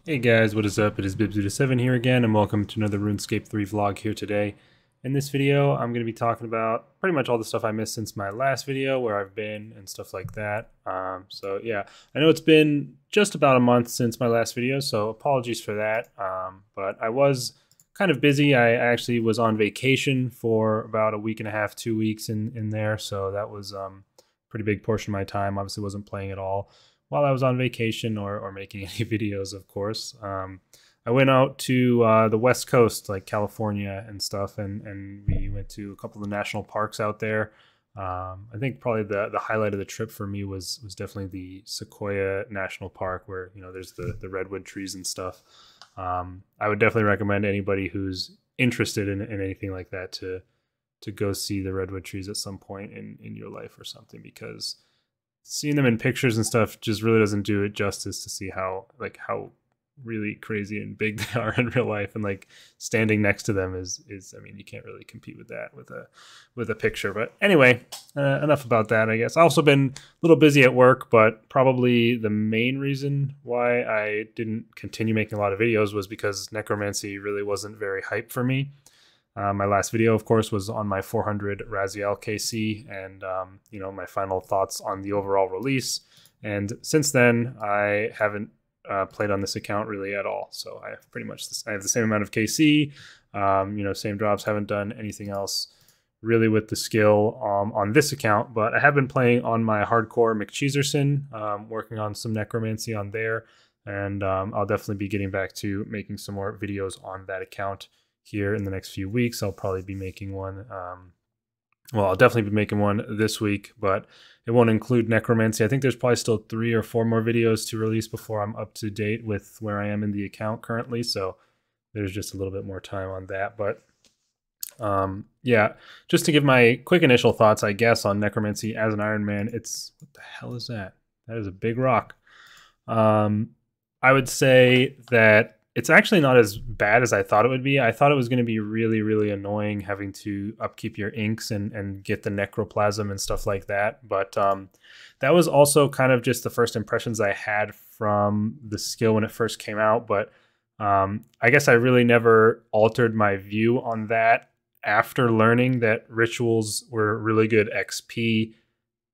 Hey guys, what is up? It is Bibzuda7 here again, and welcome to another RuneScape 3 vlog here today. In this video, I'm going to be talking about pretty much all the stuff I missed since my last video, where I've been, and stuff like that. So yeah, I know it's been just about a month since my last video, so apologies for that. But I was kind of busy. I actually was on vacation for about a week and a half, 2 weeks in there, so that was a pretty big portion of my time. Obviously wasn't playing at all while I was on vacation or making any videos, of course. I went out to the West Coast, like California and stuff, and we went to a couple of the national parks out there. I think probably the highlight of the trip for me was definitely the Sequoia National Park, where there's the redwood trees and stuff. I would definitely recommend anybody who's interested in anything like that to go see the redwood trees at some point in your life or something, because seeing them in pictures and stuff just really doesn't do it justice to see how really crazy and big they are in real life, and like standing next to them is I mean, you can't really compete with that with a picture. But anyway, enough about that, I guess. I've also been a little busy at work, but probably the main reason why I didn't continue making a lot of videos was because Necromancy really wasn't very hype for me. My last video, of course, was on my 400 Raziel KC and, my final thoughts on the overall release. And since then, I haven't played on this account really at all. So I have I have the same amount of KC, same drops, haven't done anything else really with the skill on this account. But I have been playing on my hardcore McCheeserson, working on some necromancy on there. And I'll definitely be getting back to making some more videos on that account here in the next few weeks. I'll probably be making one. I'll definitely be making one this week, but it won't include necromancy. I think there's probably still 3 or 4 more videos to release before I'm up to date with where I am in the account currently. So there's just a little bit more time on that. But yeah, just to give my quick initial thoughts, I guess, on necromancy as an Iron Man. What the hell is that? That is a big rock. I would say that it's actually not as bad as I thought it would be. I thought it was going to be really, really annoying having to upkeep your inks and get the necroplasm and stuff like that. But that was also kind of just the first impressions I had from the skill when it first came out. But I guess I really never altered my view on that after learning that rituals were really good XP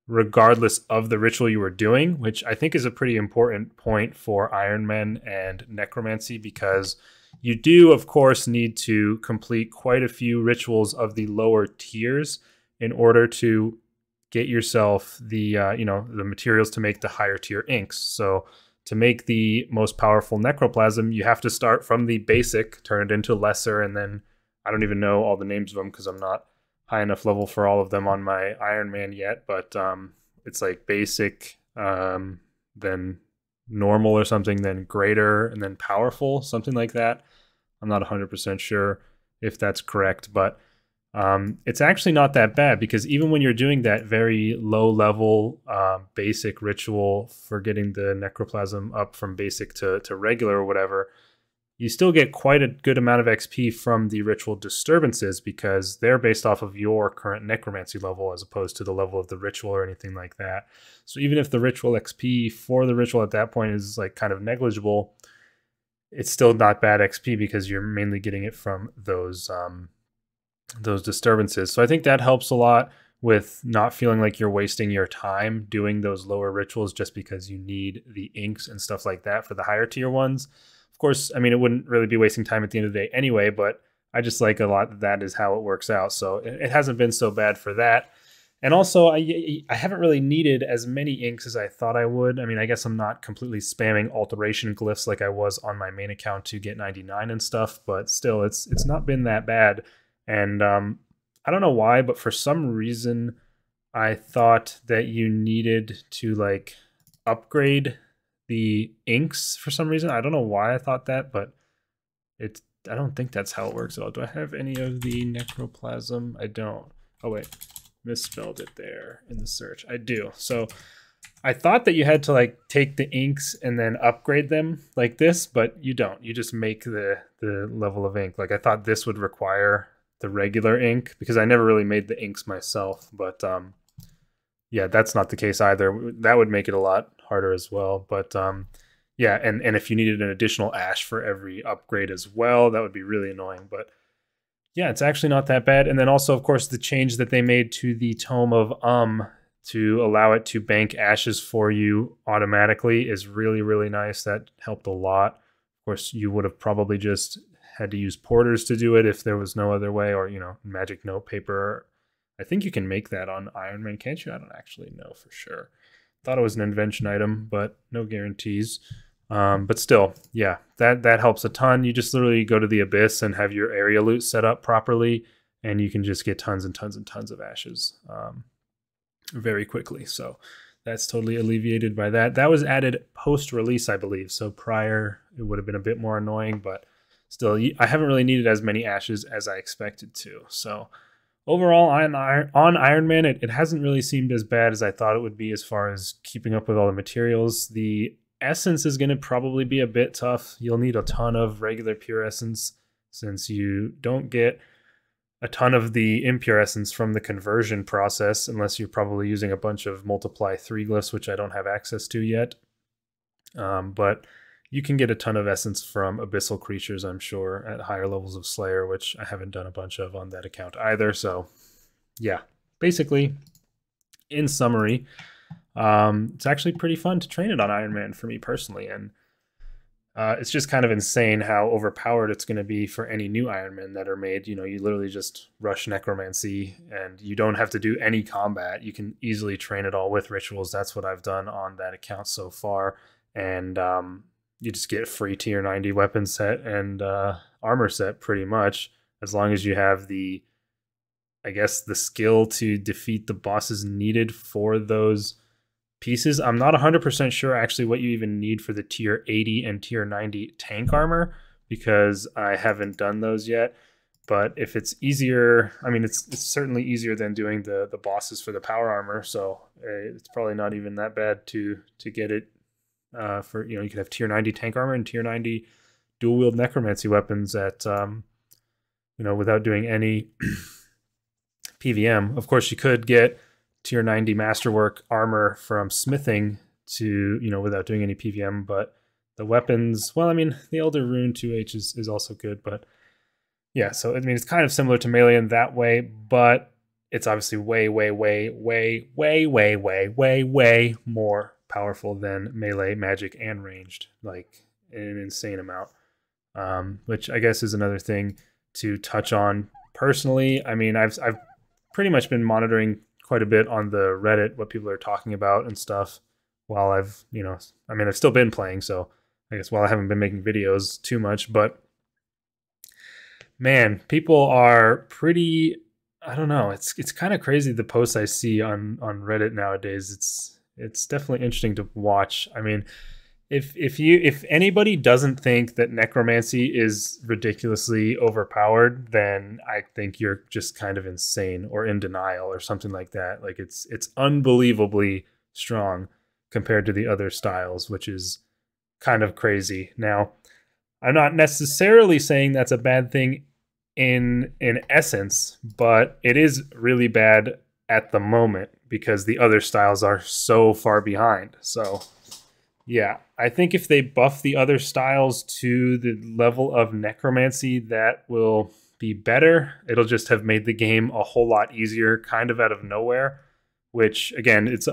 regardless of the ritual you were doing, which I think is a pretty important point for Iron Men and Necromancy, because you do, of course, need to complete quite a few rituals of the lower tiers in order to get yourself the the materials to make the higher tier inks. So to make the most powerful necroplasm, you have to start from the basic, turn it into lesser, and then I don't even know all the names of them because I'm not high enough level for all of them on my Iron Man yet, but it's like basic, then normal or something, then greater, and then powerful, something like that. I'm not 100% sure if that's correct, but it's actually not that bad, because even when you're doing that very low level basic ritual for getting the necroplasm up from basic to regular or whatever, you still get quite a good amount of XP from the ritual disturbances, because they're based off of your current necromancy level as opposed to the level of the ritual or anything like that. So even if the ritual XP for the ritual at that point is like kind of negligible, it's still not bad XP because you're mainly getting it from those disturbances. So I think that helps a lot with not feeling like you're wasting your time doing those lower rituals just because you need the inks and stuff like that for the higher tier ones. Of course, I mean, it wouldn't really be wasting time at the end of the day anyway, but I just like a lot that is how it works out. So it hasn't been so bad for that. And also, I haven't really needed as many inks as I thought I would. I mean, I guess I'm not completely spamming alteration glyphs like I was on my main account to get 99 and stuff, but still, it's not been that bad. And I don't know why, but for some reason, I thought that you needed to like upgrade the inks for some reason. I don't know why I thought that, but I don't think that's how it works at all. Do I have any of the necroplasm? I don't. Oh wait, misspelled it there in the search. I do. So I thought that you had to like take the inks and then upgrade them like this, but you don't. You just make the level of ink. Like I thought this would require the regular ink, because I never really made the inks myself, but yeah, that's not the case either. That would make it a lot harder as well. But yeah, and if you needed an additional ash for every upgrade as well, that would be really annoying. But yeah, it's actually not that bad. And then also, of course, the change that they made to the Tome of to allow it to bank ashes for you automatically is really, really nice. That helped a lot. Of course, you would have probably just had to use porters to do it if there was no other way, or, you know, magic note paper. I think you can make that on Iron Man, can't you? I don't actually know for sure. Thought it was an invention item, but no guarantees. But still, yeah, that helps a ton. You just literally go to the Abyss and have your area loot set up properly, and you can just get tons and tons and tons of ashes very quickly. So that's totally alleviated by that. That was added post-release, I believe. So prior, it would have been a bit more annoying, but still, I haven't really needed as many ashes as I expected to. So overall, on Iron Man, it hasn't really seemed as bad as I thought it would be as far as keeping up with all the materials. The essence is going to probably be a bit tough. You'll need a ton of regular pure essence since you don't get a ton of the impure essence from the conversion process, unless you're probably using a bunch of multiply 3 glyphs, which I don't have access to yet. But you can get a ton of essence from abyssal creatures, I'm sure, at higher levels of Slayer, which I haven't done a bunch of on that account either. So yeah, basically, in summary, it's actually pretty fun to train it on Iron Man for me personally, and it's just kind of insane how overpowered it's going to be for any new Iron Man that are made. You know, you literally just rush Necromancy and you don't have to do any combat. You can easily train it all with rituals. That's what I've done on that account so far. And you just get free tier 90 weapon set and armor set pretty much, as long as you have the, I guess, the skill to defeat the bosses needed for those pieces. I'm not 100% sure actually what you even need for the tier 80 and tier 90 tank armor, because I haven't done those yet. But if it's easier, I mean, it's certainly easier than doing the bosses for the power armor. So it's probably not even that bad to get it for, you know, you could have tier 90 tank armor and tier 90 dual wield necromancy weapons at, you know, without doing any PVM. Of course, you could get tier 90 masterwork armor from smithing to, you know, without doing any PVM, but the weapons, well, I mean, the Elder Rune 2H is also good, but yeah, so I mean, it's kind of similar to melee in that way, but it's obviously way more powerful than melee, magic, and ranged, like an insane amount, which I guess is another thing to touch on personally. I mean, I've pretty much been monitoring quite a bit on the Reddit what people are talking about and stuff while I've, you know, I mean, I've still been playing, so I guess while I haven't been making videos too much, but man, people are pretty, I don't know, it's kind of crazy the posts I see on Reddit nowadays. It's definitely interesting to watch. I mean, if anybody doesn't think that necromancy is ridiculously overpowered, then I think you're just kind of insane or in denial or something like that. Like it's unbelievably strong compared to the other styles, which is kind of crazy. Now, I'm not necessarily saying that's a bad thing in essence, but it is really bad at the moment because the other styles are so far behind. So yeah, I think if they buff the other styles to the level of necromancy, that will be better. It'll just have made the game a whole lot easier, kind of out of nowhere, which again, it's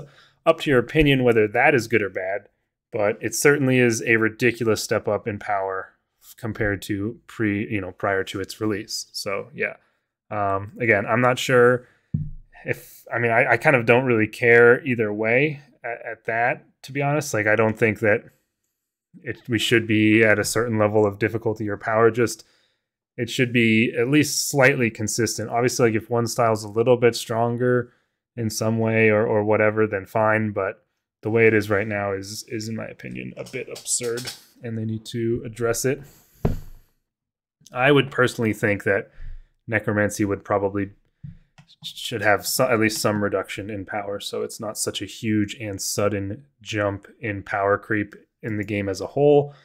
up to your opinion whether that is good or bad, but it certainly is a ridiculous step up in power compared to prior to its release. So yeah, again, I'm not sure if, I mean, I kind of don't really care either way at that, to be honest. Like, I don't think that we should be at a certain level of difficulty or power. Just, it should be at least slightly consistent. Obviously, like if one style is a little bit stronger in some way or whatever, then fine. But the way it is right now is in my opinion a bit absurd, and they need to address it. I would personally think that necromancy would probably should have at least some reduction in power, so it's not such a huge and sudden jump in power creep in the game as a whole.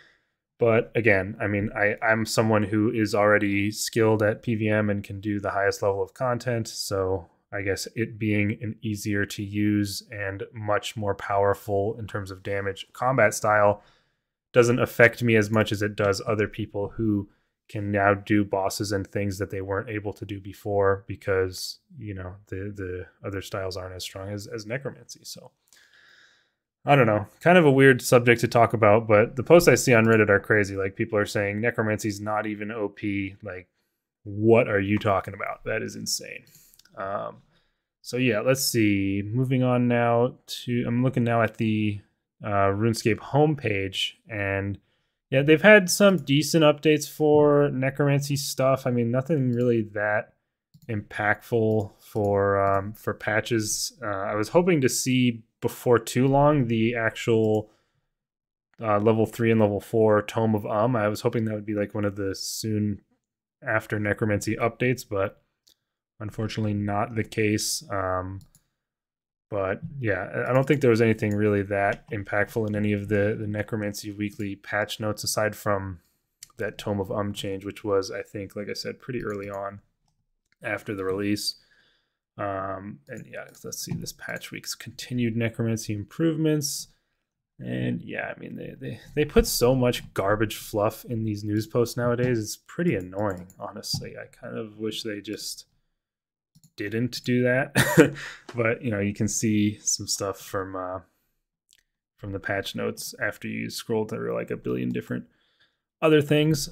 But again, I mean, I'm someone who is already skilled at PVM and can do the highest level of content, so I guess it being an easier to use and much more powerful in terms of damage combat style doesn't affect me as much as it does other people who can now do bosses and things that they weren't able to do before because, you know, the other styles aren't as strong as necromancy. So I don't know, kind of a weird subject to talk about, but the posts I see on Reddit are crazy. Like, people are saying necromancy's not even OP. Like, what are you talking about? That is insane. So yeah, let's see. Moving on now to, I'm looking now at the RuneScape homepage, and yeah, they've had some decent updates for necromancy stuff. I mean, nothing really that impactful for patches. I was hoping to see before too long the actual level 3 and level 4 Tome of I was hoping that would be like one of the soon after necromancy updates, but unfortunately not the case. But yeah, I don't think there was anything really that impactful in any of the necromancy weekly patch notes aside from that Tome of change, which was, I think, like I said, pretty early on after the release. And yeah, let's see, this patch week's continued necromancy improvements. And yeah, I mean, they put so much garbage fluff in these news posts nowadays. It's pretty annoying, honestly. I kind of wish they just didn't do that. But you know, you can see some stuff from the patch notes after you scroll through like a billion different other things.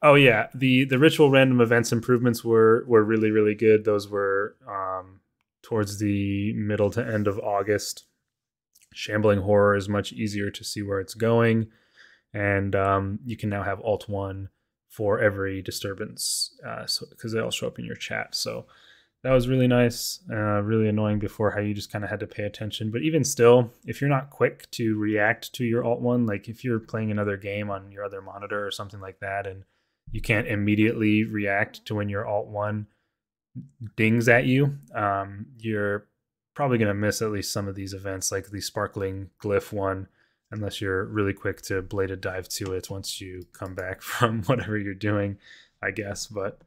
Oh yeah, the ritual random events improvements were really, really good. Those were towards the middle to end of August. Shambling horror is much easier to see where it's going, and you can now have Alt 1 for every disturbance, so because they all show up in your chat. So that was really nice. Really annoying before, how you just kind of had to pay attention. But even still, if you're not quick to react to your Alt 1, like if you're playing another game on your other monitor or something like that, and you can't immediately react to when your Alt 1 dings at you, you're probably going to miss at least some of these events, like the sparkling glyph one, unless you're really quick to bladed dive to it once you come back from whatever you're doing, I guess. But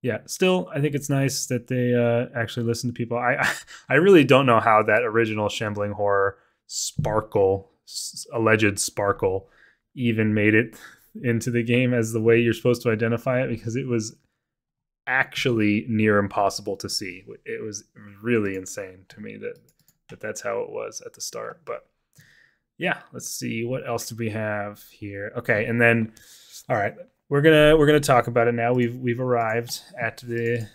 yeah, still, I think it's nice that they actually listen to people. I really don't know how that original Shambling Horror sparkle, alleged sparkle, even made it into the game as the way you're supposed to identify it, because it was actually near impossible to see. It was really insane to me that that's how it was at the start. But yeah, let's see, what else do we have here? Okay, and then, all right, we're gonna talk about it now. We've arrived at the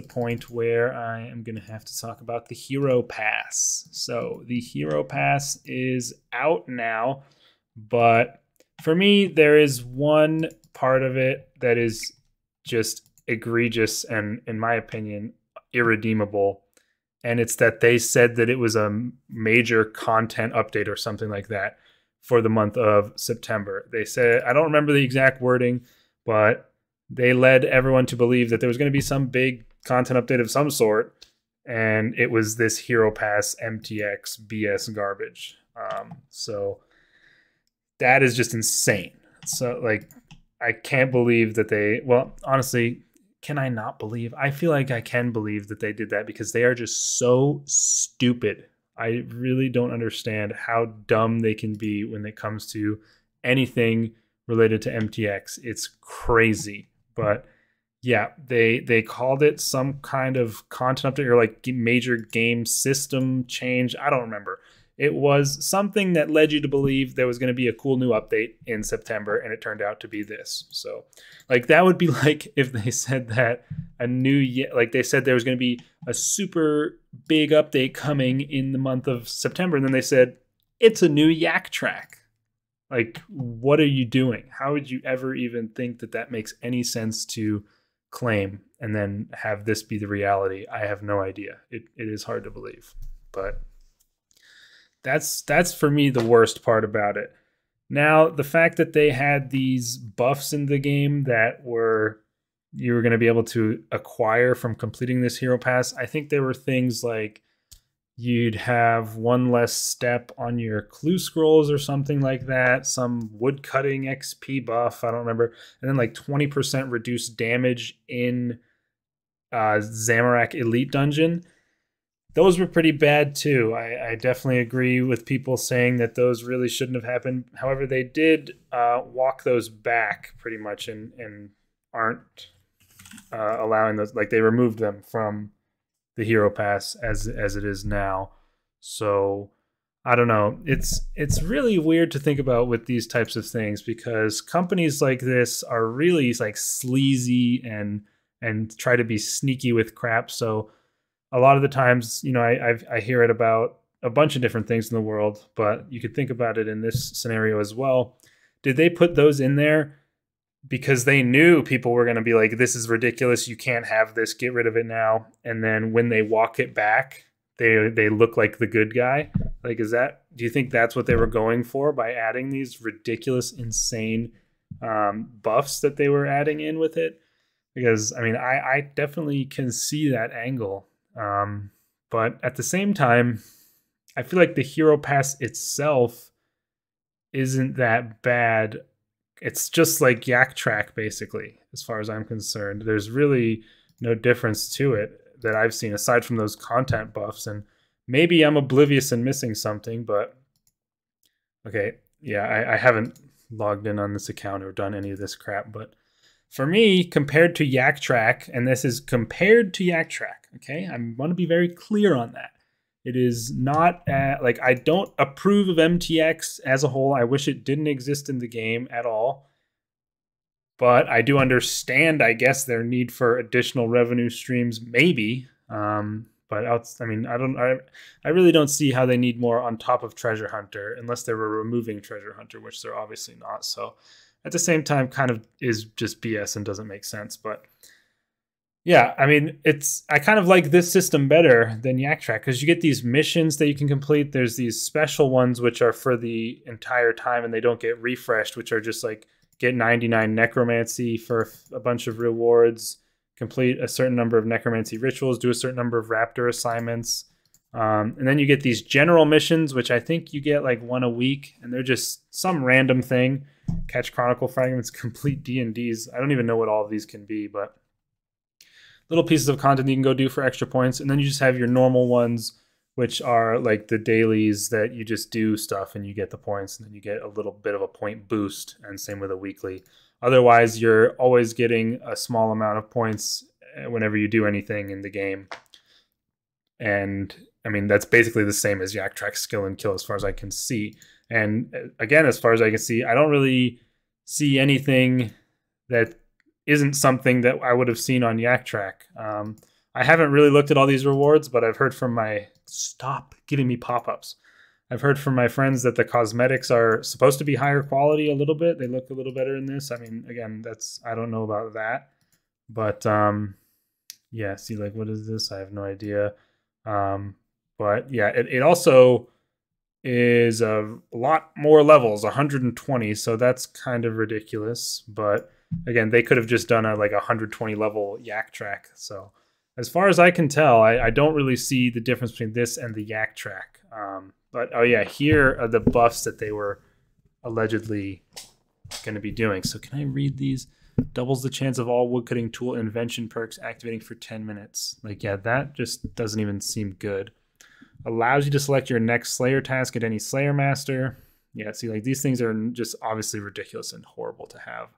point where I am gonna have to talk about the Hero Pass. So the Hero Pass is out now, but for me, there is one part of it that is just egregious and, in my opinion, irredeemable. And it's that they said that it was a major content update or something like that for the month of September. They said, I don't remember the exact wording, but they led everyone to believe that there was going to be some big content update of some sort, and it was this Hero Pass MTX BS garbage. So that is just insane. So, like, I can't believe that they, well, honestly, can I not believe? I feel like I can believe that they did that, because they are just so stupid. I really don't understand how dumb they can be when it comes to anything related to MTX. It's crazy. But yeah, they called it some kind of content update or like major game system change. I don't remember. It was something that led you to believe there was going to be a cool new update in September, and it turned out to be this. So, like, that would be like if they said that like they said there was going to be a super big update coming in the month of September, and then they said it's a new Yak track. Like, what are you doing? How would you ever even think that that makes any sense to claim and then have this be the reality? I have no idea. It is hard to believe, but that's for me the worst part about it. Now, the fact that they had these buffs in the game that you were going to be able to acquire from completing this Hero Pass, I think there were things like you'd have one less step on your clue scrolls or something like that, some woodcutting XP buff, I don't remember, and then like 20% reduced damage in Zamorak Elite Dungeon. those were pretty bad too. I definitely agree with people saying that those really shouldn't have happened. However, they did walk those back pretty much and aren't allowing those, like they removed them from the Hero Pass as it is now. So I don't know. It's really weird to think about with these types of things because companies like this are really like sleazy and try to be sneaky with crap. So a lot of the times, you know, I hear it about a bunch of different things in the world, but you could think about it in this scenario as well. Did they put those in there because they knew people were going to be like, this is ridiculous, you can't have this, get rid of it now? And then when they walk it back, they look like the good guy? Like, do you think that's what they were going for by adding these ridiculous, insane buffs that they were adding in with it? Because, I mean, I definitely can see that angle. But at the same time, I feel like the Hero Pass itself isn't that bad. It's just like Yak Track, basically, as far as I'm concerned. There's really no difference to it that I've seen, aside from those content buffs. And maybe I'm oblivious and missing something, but okay, yeah, I haven't logged in on this account or done any of this crap. But for me, compared to Yak Track, and this is compared to Yak Track, okay? I want to be very clear on that. It is not, like, I don't approve of MTX as a whole. I wish it didn't exist in the game at all. But I do understand, I guess, their need for additional revenue streams, maybe. But I mean, I really don't see how they need more on top of Treasure Hunter, unless they were removing Treasure Hunter, which they're obviously not. So at the same time, kind of is just BS and doesn't make sense. But yeah, I mean, I kind of like this system better than Yak Track because you get these missions that you can complete. There's these special ones which are for the entire time and they don't get refreshed, which are just like get 99 necromancy for a bunch of rewards, complete a certain number of necromancy rituals, do a certain number of raptor assignments. And then you get these general missions, which I think you get like one a week, and they're just some random thing. Catch Chronicle fragments, complete D&Ds. I don't even know what all of these can be, but little pieces of content you can go do for extra points. And then you just have your normal ones, which are like the dailies that you just do stuff and you get the points, and then you get a little bit of a point boost, and same with a weekly. Otherwise, you're always getting a small amount of points whenever you do anything in the game. And I mean, that's basically the same as Yak Track Skill and Kill as far as I can see. And again, as far as I can see, I don't really see anything that isn't something that I would have seen on Yak Track. I haven't really looked at all these rewards, but I've heard from stop giving me pop-ups. I've heard from my friends that the cosmetics are supposed to be higher quality a little bit. They look a little better in this. I mean, again, I don't know about that. But yeah, see, like, what is this? I have no idea. But yeah, it also is a lot more levels, 120. So that's kind of ridiculous. But again, they could have just done a 120 level Yak Track. So as far as I can tell, I don't really see the difference between this and the Yak Track. But oh yeah, here are the buffs that they were allegedly going to be doing. So can I read these? Doubles the chance of all woodcutting tool invention perks activating for 10 minutes. Like, yeah, that just doesn't even seem good. Allows you to select your next Slayer task at any Slayer Master. Yeah, see, like, these things are just obviously ridiculous and horrible to have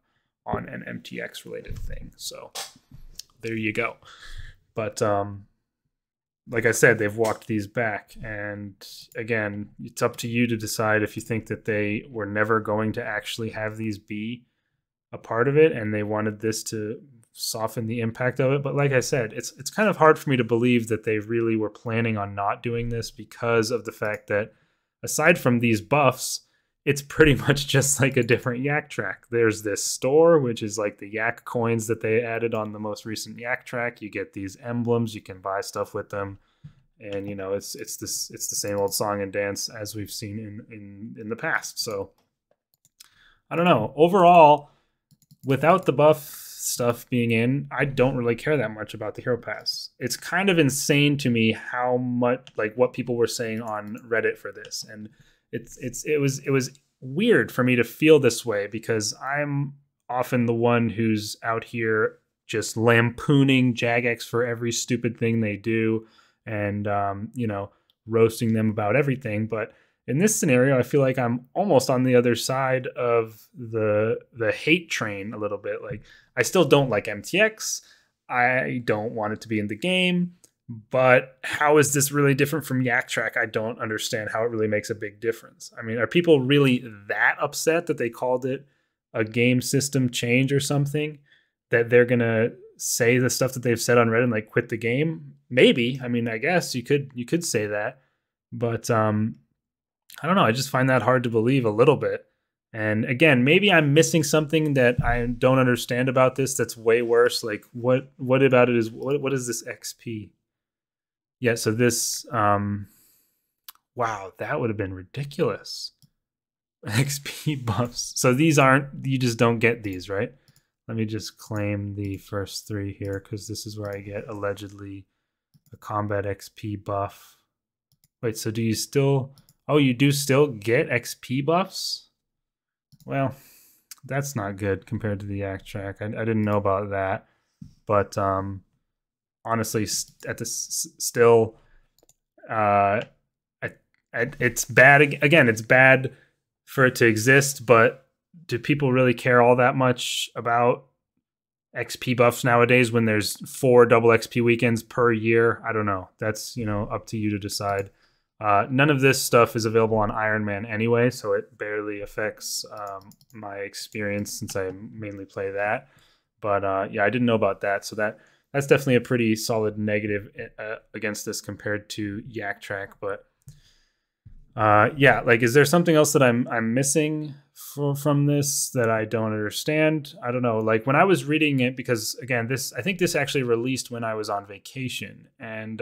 on an MTX related thing. So there you go. But like I said, they've walked these back. And again, it's up to you to decide if you think that they were never going to actually have these be a part of it and they wanted this to soften the impact of it. But like I said, it's kind of hard for me to believe that they really were planning on not doing this because of the fact that aside from these buffs, it's pretty much just like a different Yak Track. There's this store, which is like the Yak coins that they added on the most recent Yak Track. You get these emblems, you can buy stuff with them. And, you know, it's the same old song and dance as we've seen in the past. So I don't know. Overall, without the buff stuff being in, I don't really care that much about the Hero Pass. It's kind of insane to me how much, like, what people were saying on Reddit for this. And it was weird for me to feel this way because I'm often the one who's out here just lampooning Jagex for every stupid thing they do and you know, roasting them about everything. But in this scenario, I feel like I'm almost on the other side of the hate train a little bit. Like, I still don't like MTX. I don't want it to be in the game. But how is this really different from Yak Track? I don't understand how it really makes a big difference. I mean, are people really that upset that they called it a game system change or something, that they're going to say the stuff that they've said on Reddit and like quit the game? Maybe. I mean, I guess you could say that. But I don't know. I just find that hard to believe a little bit. And again, maybe I'm missing something that I don't understand about this that's way worse. Like, what about it is, what is this XP? Yeah, so this, wow, that would have been ridiculous. XP buffs. So these aren't, you just don't get these, right? Let me just claim the first 3 here, because this is where I get allegedly a combat XP buff. Wait, so do you still, oh, you do still get XP buffs? Well, that's not good compared to the Yak Track. I didn't know about that, but honestly, at this still, it's bad. Again, it's bad for it to exist, but do people really care all that much about XP buffs nowadays when there's 4 double XP weekends per year? I don't know. That's, you know, up to you to decide. None of this stuff is available on Iron Man anyway, so it barely affects my experience since I mainly play that. But yeah, I didn't know about that, so that's definitely a pretty solid negative against this compared to Yak Track. But yeah, like, is there something else that I'm missing from this that I don't understand? I don't know. Like, when I was reading it, because again, I think this actually released when I was on vacation, and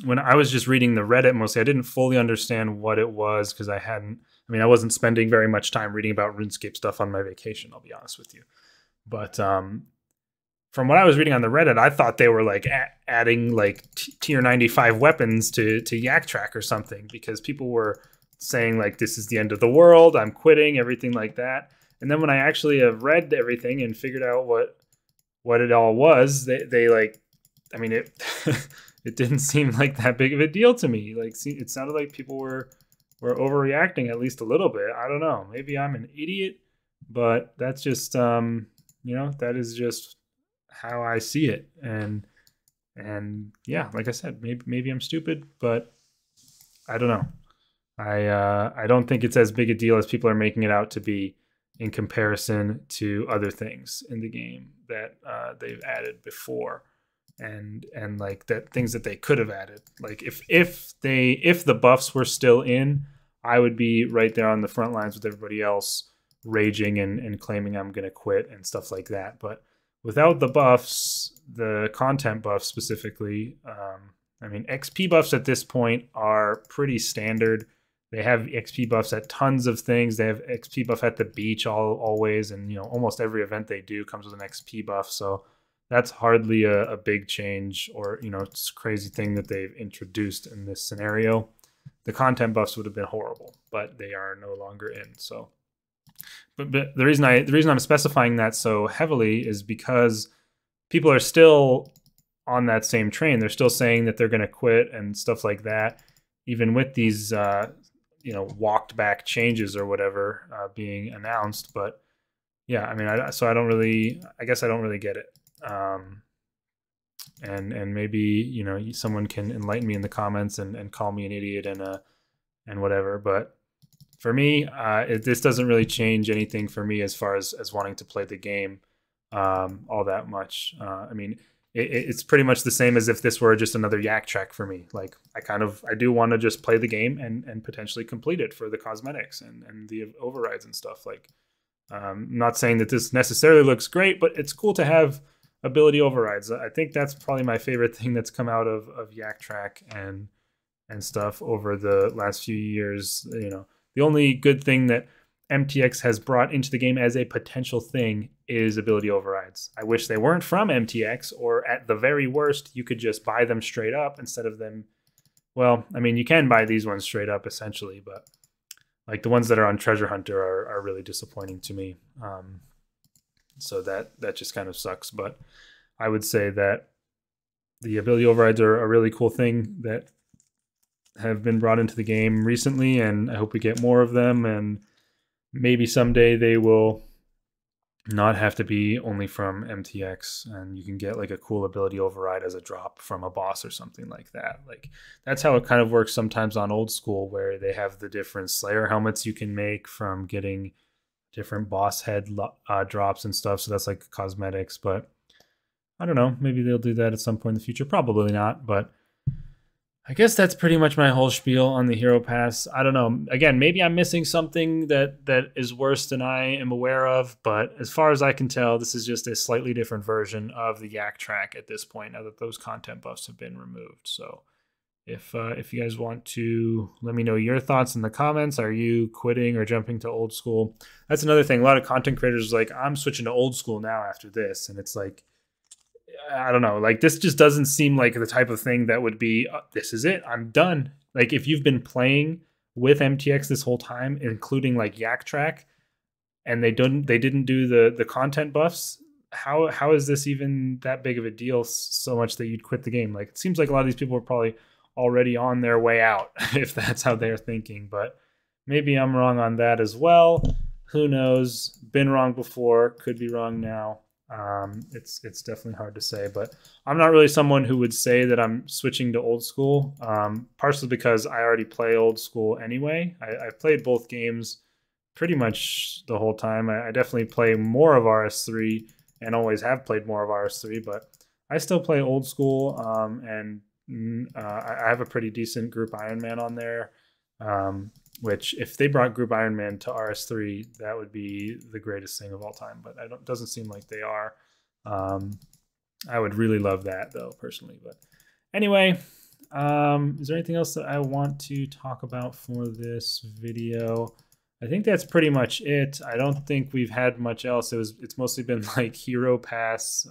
when I was just reading the Reddit mostly, I didn't fully understand what it was, because I wasn't spending very much time reading about RuneScape stuff on my vacation, I'll be honest with you. But from what I was reading on the Reddit, I thought they were like adding like tier 95 weapons to Yak Track or something, because people were saying like, this is the end of the world, I'm quitting, everything like that. And then when I actually have read everything and figured out what it all was, they like, I mean, it it didn't seem like that big of a deal to me. Like, it sounded like people were overreacting at least a little bit. I don't know. Maybe I'm an idiot, but that's just you know, that is just how I see it. And yeah, like I said, maybe I'm stupid, but I don't know. I don't think it's as big a deal as people are making it out to be in comparison to other things in the game that they've added before, and like that things that they could have added. Like, if the buffs were still in, I would be right there on the front lines with everybody else, raging and claiming I'm gonna quit and stuff like that. But without the buffs, the content buffs specifically, I mean, XP buffs at this point are pretty standard. They have XP buffs at tons of things. They have XP buff at the beach always, and you know, almost every event they do comes with an XP buff. So that's hardly a big change, or, you know, it's a crazy thing that they've introduced in this scenario. The content buffs would have been horrible, but they are no longer in. So, but the reason I'm specifying that so heavily is because people are still on that same train. They're still saying that they're going to quit and stuff like that, even with these you know, walked back changes or whatever being announced. But yeah, I mean, I guess I don't really get it. And maybe, you know, someone can enlighten me in the comments and call me an idiot and whatever. But for me, this doesn't really change anything for me as far as wanting to play the game all that much. I mean, it's pretty much the same as if this were just another Yak Track for me. Like, I do want to just play the game and potentially complete it for the cosmetics and the overrides and stuff. Like, I'm not saying that this necessarily looks great, but it's cool to have ability overrides. I think that's probably my favorite thing that's come out of Yak Track and stuff over the last few years. You know, the only good thing that MTX has brought into the game as a potential thing is ability overrides. I wish they weren't from MTX, or at the very worst, you could just buy them straight up instead of them. Well, I mean, you can buy these ones straight up essentially, but like the ones that are on Treasure Hunter are really disappointing to me. So that just kind of sucks. But I would say that, the ability overrides are a really cool thing that have been brought into the game recently, and I hope we get more of them, and maybe someday they will not have to be only from MTX, and you can get like a cool ability override as a drop from a boss or something like that. Like that's how it kind of works sometimes on old school, where they have the different Slayer helmets you can make from getting different boss head drops and stuff. So that's like cosmetics, but I don't know. Maybe they'll do that at some point in the future. Probably not, but I guess that's pretty much my whole spiel on the Hero Pass. I don't know. Again, maybe I'm missing something that is worse than I am aware of, but as far as I can tell, this is just a slightly different version of the Yak track at this point, now that those content buffs have been removed. So if you guys want to let me know your thoughts in the comments, are you quitting or jumping to old school? That's another thing. A lot of content creators are like, I'm switching to old school now after this. And it's like, I don't know, like this just doesn't seem like the type of thing that would be, this is it, I'm done. Like if you've been playing with MTX this whole time, including like Yak Track, and they didn't do the content buffs, how is this even that big of a deal so much that you'd quit the game? Like it seems like a lot of these people are probably already on their way out if that's how they're thinking, but maybe I'm wrong on that as well. Who knows? Been wrong before, could be wrong now. It's definitely hard to say, but I'm not really someone who would say that I'm switching to old school, partially because I already play old school anyway. I've played both games pretty much the whole time. I definitely play more of RS3 and always have played more of RS3, but I still play old school, and I have a pretty decent group Iron Man on there, which if they brought Group Iron Man to RS3, that would be the greatest thing of all time, but it doesn't seem like they are. I would really love that though, personally. But anyway, is there anything else that I want to talk about for this video? I think that's pretty much it. I don't think we've had much else. It's mostly been like Hero Pass,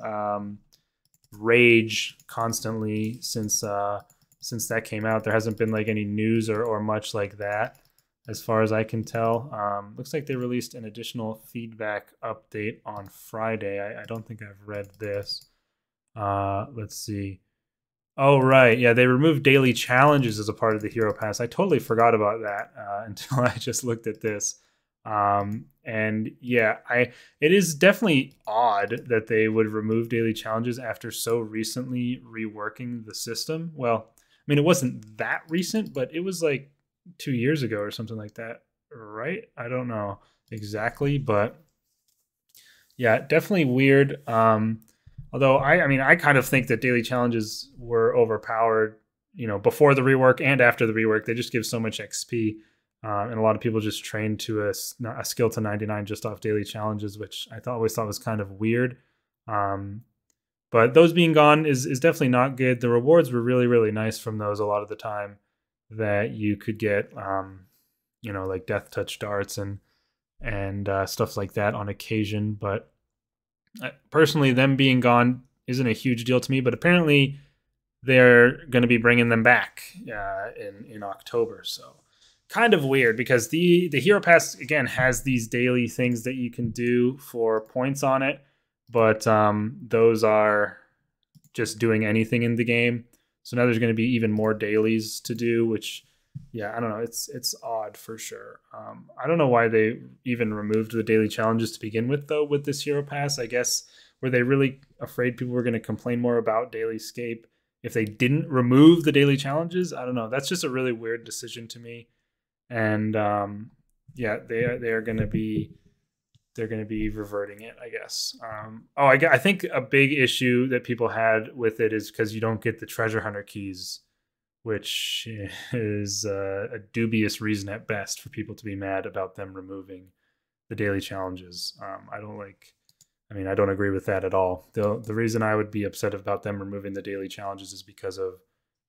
Rage constantly since that came out. There hasn't been like any news or much like that, as far as I can tell. Looks like they released an additional feedback update on Friday. I don't think I've read this. Let's see. Oh, right. Yeah, they removed daily challenges as a part of the Hero Pass. I totally forgot about that until I just looked at this. And yeah, it is definitely odd that they would remove daily challenges after so recently reworking the system. Well, I mean, it wasn't that recent, but it was like 2 years ago or something like that, right? I don't know exactly, but yeah, definitely weird. Although I mean, I kind of think that daily challenges were overpowered, you know, before the rework and after the rework. They just give so much XP, and a lot of people just train to a skill to 99 just off daily challenges, which I always thought was kind of weird. But those being gone is definitely not good. The rewards were really, really nice from those a lot of the time, that you could get, you know, like death touch darts and stuff like that on occasion. But personally, them being gone isn't a huge deal to me, but apparently they're going to be bringing them back in October. So kind of weird, because the Hero Pass, again, has these daily things that you can do for points on it, but those are just doing anything in the game. So now there's going to be even more dailies to do, which, yeah, I don't know. It's odd for sure. I don't know why they even removed the daily challenges to begin with, though, with this Hero Pass. I guess, were they really afraid people were going to complain more about Daily Scape if they didn't remove the daily challenges? I don't know. That's just a really weird decision to me. And yeah, they're going to be reverting it, I guess. I think a big issue that people had with it is because you don't get the treasure hunter keys, which is a dubious reason at best for people to be mad about them removing the daily challenges. I don't agree with that at all. The reason I would be upset about them removing the daily challenges is because of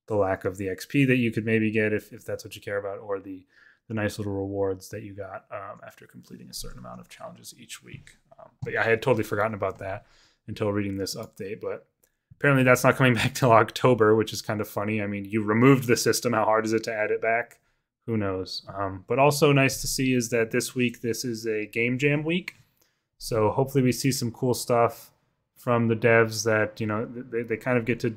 the lack of the XP that you could maybe get if that's what you care about, or the nice little rewards that you got after completing a certain amount of challenges each week. But yeah, I had totally forgotten about that until reading this update. But apparently that's not coming back till October, which is kind of funny. I mean, you removed the system. How hard is it to add it back? Who knows? But also nice to see is that this week, this is a game jam week. So hopefully we see some cool stuff from the devs that, you know, they kind of get to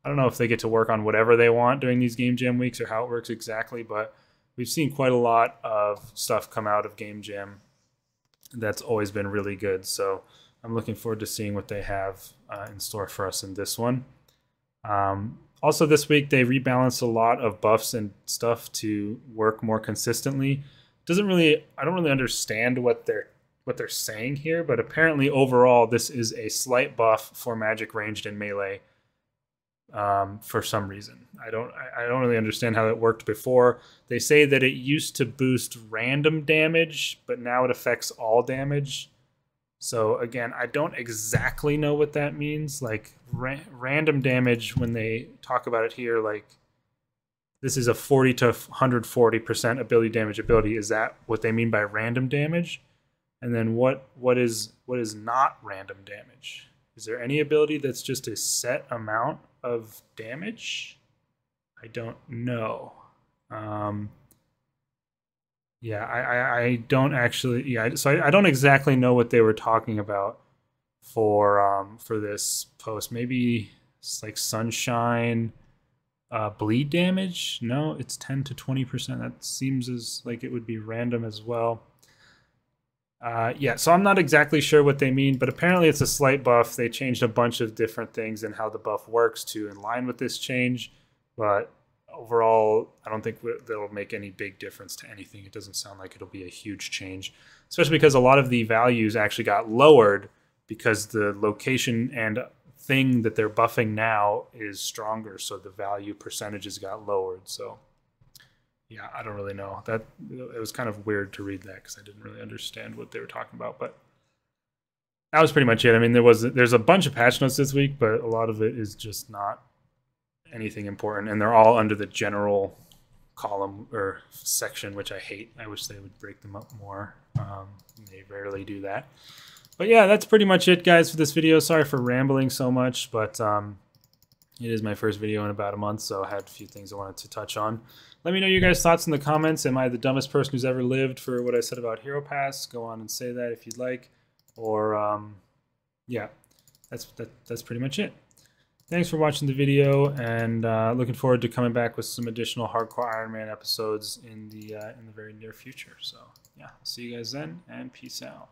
I don't know if they get to work on whatever they want during these Game Jam weeks or how it works exactly, but we've seen quite a lot of stuff come out of Game Jam that's always been really good. So I'm looking forward to seeing what they have in store for us in this one. Also this week, they rebalanced a lot of buffs and stuff to work more consistently. I don't really understand what they're saying here, but apparently overall this is a slight buff for magic ranged and melee for some reason. I don't really understand how it worked before. They say that it used to boost random damage, but now it affects all damage. So again, I don't exactly know what that means. Like random damage, when they talk about it here, like this is a 40 to 140% ability damage ability. Is that what they mean by random damage? And then what is not random damage? Is there any ability that's just a set amount of damage? I don't know. Yeah, I don't actually. Yeah, so I don't exactly know what they were talking about for this post. Maybe it's like sunshine, bleed damage. No, it's 10 to 20%. That seems as like it would be random as well. Yeah, so I'm not exactly sure what they mean, but apparently it's a slight buff. They changed a bunch of different things and how the buff works to in line with this change, but overall, I don't think they'll make any big difference to anything. It doesn't sound like it'll be a huge change, especially because a lot of the values actually got lowered because the location and thing that they're buffing now is stronger, so the value percentages got lowered. So yeah, I don't really know. It was kind of weird to read that because I didn't really understand what they were talking about, but that was pretty much it. I mean, there's a bunch of patch notes this week, but a lot of it is just not anything important, and they're all under the general column or section, which I hate. I wish they would break them up more. They rarely do that. But yeah, that's pretty much it, guys, for this video. Sorry for rambling so much, but it is my first video in about a month, so I had a few things I wanted to touch on. Let me know your guys' thoughts in the comments. Am I the dumbest person who's ever lived for what I said about Hero Pass? Go on and say that if you'd like. Or yeah, that's pretty much it. Thanks for watching the video, and looking forward to coming back with some additional Hardcore Iron Man episodes in the very near future. So yeah, see you guys then, and peace out.